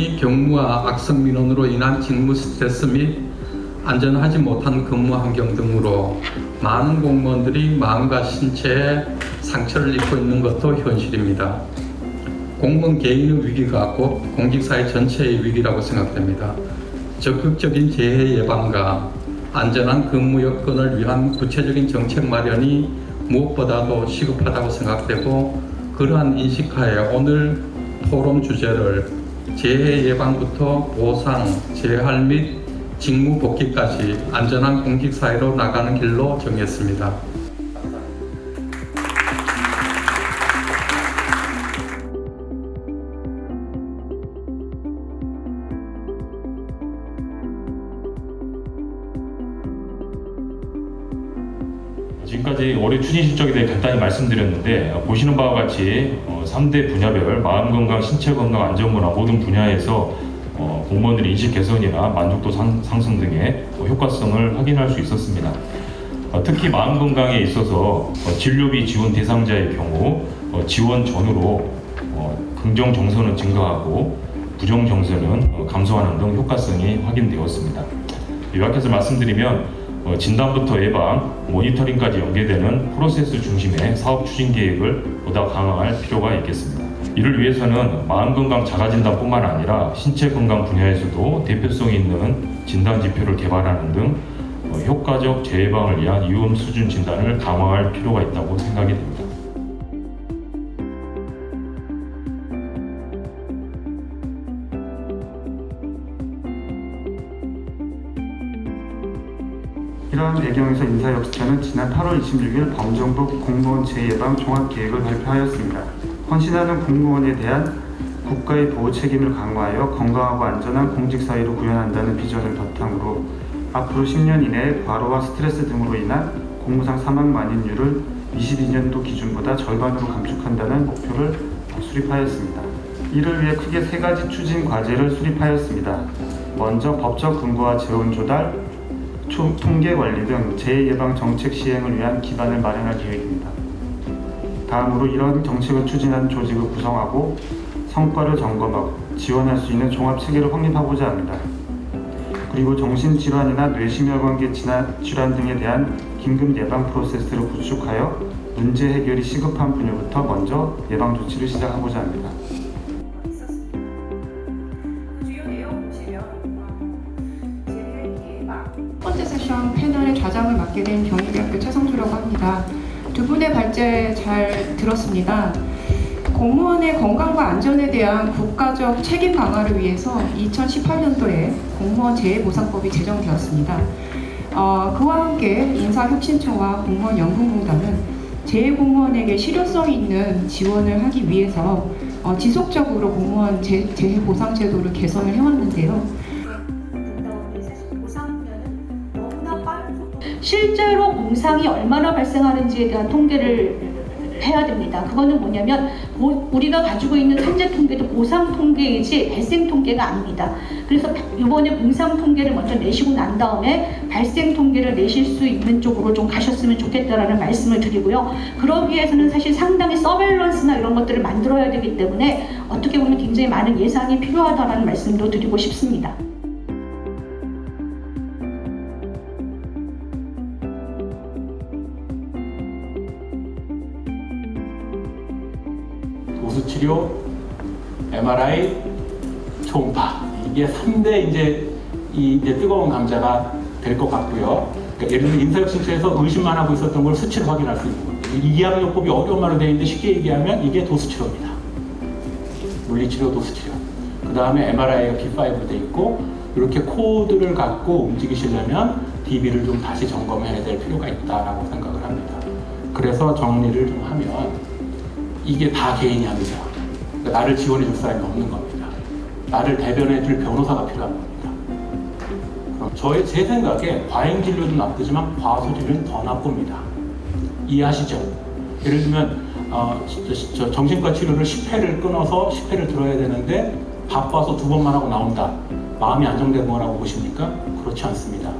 공무원이 경무와 악성 민원으로 인한 직무 스트레스 및 안전하지 못한 근무 환경 등으로 많은 공무원들이 마음과 신체에 상처를 입고 있는 것도 현실입니다. 공무원 개인의 위기가 곧 공직사회 전체의 위기라고 생각됩니다. 적극적인 재해 예방과 안전한 근무 여건을 위한 구체적인 정책 마련이 무엇보다도 시급하다고 생각되고, 그러한 인식하에 오늘 포럼 주제를 재해 예방부터 보상, 재할 및 직무 복귀까지 안전한 공직사회로 나가는 길로 정했습니다. 지금까지 올해 추진 실적에 대해 간단히 말씀드렸는데, 보시는 바와 같이 3대 분야별 마음건강, 신체건강, 안전문화 모든 분야에서 공무원들의 인식 개선이나 만족도 상승 등의 효과성을 확인할 수 있었습니다. 특히 마음건강에 있어서 진료비 지원 대상자의 경우 지원 전후로 긍정 정서는 증가하고 부정 정서는 감소하는 등 효과성이 확인되었습니다. 요약해서 말씀드리면 진단부터 예방, 모니터링까지 연계되는 프로세스 중심의 사업 추진 계획을 보다 강화할 필요가 있겠습니다. 이를 위해서는 마음건강 자가진단뿐만 아니라 신체건강 분야에서도 대표성 있는 진단 지표를 개발하는 등 효과적 재예방을 위한 위험 수준 진단을 강화할 필요가 있다고 생각이 됩니다. 이러한 배경에서 인사혁신처는 지난 8월 26일 범정부 공무원 재예방 종합계획을 발표하였습니다. 헌신하는 공무원에 대한 국가의 보호 책임을 강화하여 건강하고 안전한 공직사회로 구현한다는 비전을 바탕으로 앞으로 10년 이내에 과로와 스트레스 등으로 인한 공무상 사망 만인율을 22년도 기준보다 절반으로 감축한다는 목표를 수립하였습니다. 이를 위해 크게 3가지 추진 과제를 수립하였습니다. 먼저 법적 근거와 재원 조달, 통계 관리 등 재해 예방 정책 시행을 위한 기반을 마련할 계획입니다. 다음으로 이런 정책을 추진하는 조직을 구성하고 성과를 점검하고 지원할 수 있는 종합 체계를 확립하고자 합니다. 그리고 정신질환이나 뇌심혈관계 질환 등에 대한 긴급 예방 프로세스를 구축하여 문제 해결이 시급한 분야부터 먼저 예방 조치를 시작하고자 합니다. 첫 번째 세션 패널의 좌장을 맡게 된 경희대학교 최성주라고 합니다. 두 분의 발제 잘 들었습니다. 공무원의 건강과 안전에 대한 국가적 책임 강화를 위해서 2018년도에 공무원 재해보상법이 제정되었습니다. 그와 함께 인사혁신처와 공무원연금공단은 재해공무원에게 실효성 있는 지원을 하기 위해서 지속적으로 공무원 재해보상제도를 개선을 해왔는데요. 실제로 공상이 얼마나 발생하는지에 대한 통계를 해야 됩니다. 그거는 뭐냐면 우리가 가지고 있는 산재 통계도 보상 통계이지 발생 통계가 아닙니다. 그래서 이번에 공상 통계를 먼저 내시고 난 다음에 발생 통계를 내실 수 있는 쪽으로 좀 가셨으면 좋겠다라는 말씀을 드리고요. 그러기 위해서는 사실 상당히 서베일런스나 이런 것들을 만들어야 되기 때문에 어떻게 보면 굉장히 많은 예산이 필요하다는 말씀도 드리고 싶습니다. 도수치료, MRI, 초음파, 이게 3대 이제 뜨거운 감자가 될 것 같고요. 그러니까 예를 들면 인사혁신처에서 의심만 하고 있었던 걸 수치로 확인할 수 있는 겁니다. 이양요법이 어려운 말로 되어 있는데 쉽게 얘기하면 이게 도수치료입니다. 물리치료, 도수치료. 그 다음에 MRI가 B5로 되어 있고, 이렇게 코드를 갖고 움직이시려면 DB를 좀 다시 점검해야 될 필요가 있다라고 생각을 합니다. 그래서 정리를 좀 하면 이게 다 개인이 합니다. 그러니까 나를 지원해 줄 사람이 없는 겁니다. 나를 대변해 줄 변호사가 필요한 겁니다. 그럼 제 생각에 과잉 진료도 나쁘지만 과소 진료는 더 나쁩니다. 이해하시죠? 예를 들면 정신과 치료를 10회를 끊어서 10회를 들어야 되는데 바빠서 2번만 하고 나온다. 마음이 안정된 거라고 보십니까? 그렇지 않습니다.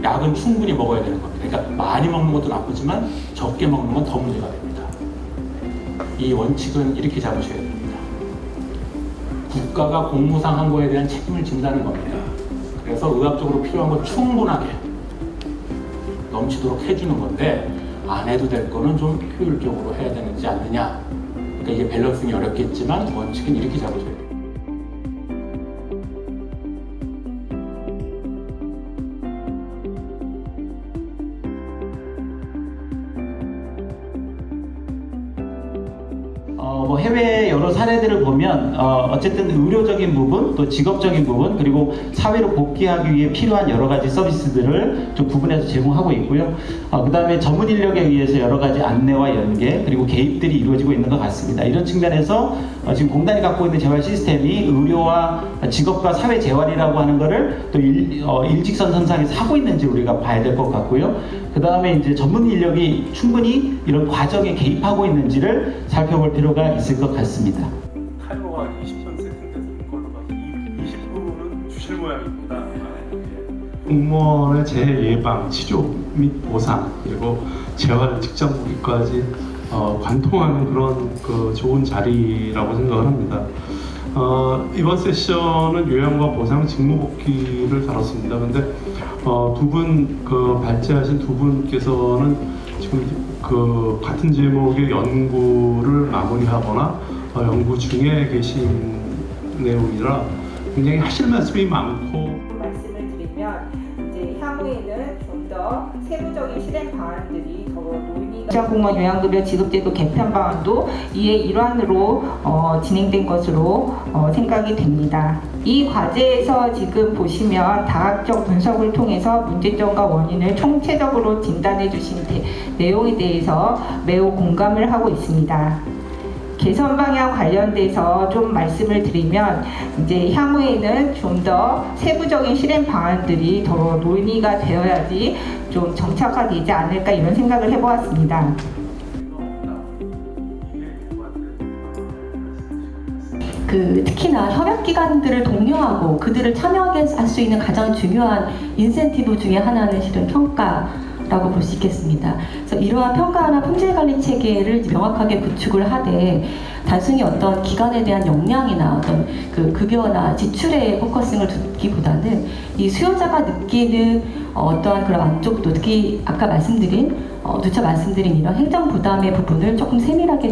약은 충분히 먹어야 되는 겁니다. 그러니까 많이 먹는 것도 나쁘지만 적게 먹는 건 더 문제가 됩니다. 이 원칙은 이렇게 잡으셔야 됩니다. 국가가 공무상 한 거에 대한 책임을 진다는 겁니다. 그래서 의학적으로 필요한 거 충분하게 넘치도록 해주는 건데 안 해도 될 거는 좀 효율적으로 해야 되지 않느냐. 그러니까 이게 밸런싱이 어렵겠지만 원칙은 이렇게 잡으셔야 돼요. 뭐 해외 여러 사례들을 보면 어쨌든 의료적인 부분, 또 직업적인 부분, 그리고 사회로 복귀하기 위해 필요한 여러 가지 서비스들을 좀 구분해서 제공하고 있고요. 그 다음에 전문 인력에 의해서 여러 가지 안내와 연계, 그리고 개입들이 이루어지고 있는 것 같습니다. 이런 측면에서 지금 공단이 갖고 있는 재활 시스템이 의료와 직업과 사회 재활이라고 하는 것을 또 일직선 선상에서 하고 있는지 우리가 봐야 될 것 같고요. 그 다음에 이제 전문 인력이 충분히 이런 과정에 개입하고 있는지를 살펴볼 필요가 있을 것 같습니다. 탈모가 20전 세팅된 걸로 봐서 20%는 주실 모양입니다. 공무원의 재해 예방, 치료 및 보상, 그리고 재활 직장 복귀까지 관통하는 그런 좋은 자리라고 생각을 합니다. 이번 세션은 요양과 보상, 직무복귀를 다뤘습니다. 근데 두 분 발제하신 두 분께서는 지금 같은 제목의 연구를 마무리하거나 연구 중에 계신 내용이라 굉장히 하실 말씀이 많고. 말씀을 드리면 이제 향후에는 좀 더 세부적인 실행 방안들이 더 논의가 공무원 요양급여 지급제도 개편 방안도 이의 일환으로 진행된 것으로 생각이 됩니다. 이 과제에서 지금 보시면 다각적 분석을 통해서 문제점과 원인을 총체적으로 진단해 주신 내용에 대해서 매우 공감을 하고 있습니다. 개선 방향 관련돼서 좀 말씀을 드리면 이제 향후에는 좀 더 세부적인 실행 방안들이 더 논의가 되어야지 좀 정착화되지 않을까 이런 생각을 해보았습니다. 특히나 협약기관들을 독려하고 그들을 참여하게 할 수 있는 가장 중요한 인센티브 중에 하나는 실은 평가라고 볼 수 있겠습니다. 그래서 이러한 평가나 품질관리 체계를 명확하게 구축을 하되 단순히 어떤 기관에 대한 역량이나 어떤 급여나 지출에 포커싱을 두기보다는 이 수요자가 느끼는 어떠한 그런 만족도, 특히 아까 누차 말씀드린 이런 행정 부담의 부분을 조금 세밀하게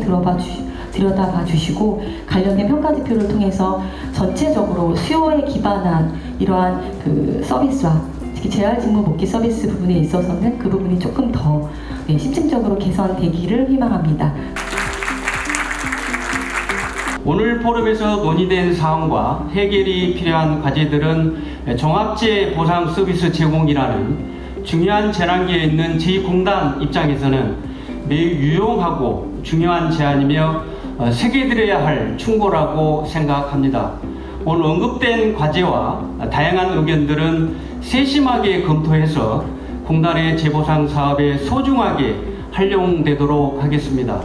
들여다봐 주시고 관련된 평가 지표를 통해서 전체적으로 수요에 기반한 이러한 서비스와 특히 재활 직무 복귀 서비스 부분에 있어서는 그 부분이 조금 더 심층적으로 개선되기를 희망합니다. 오늘 포럼에서 논의된 사항과 해결이 필요한 과제들은 종합재 보상 서비스 제공이라는 중요한 전환기에 있는 제2공단 입장에서는 매우 유용하고 중요한 제안이며 새겨들어야 할 충고라고 생각합니다. 오늘 언급된 과제와 다양한 의견들은 세심하게 검토해서 공단의 재보상 사업에 소중하게 활용되도록 하겠습니다.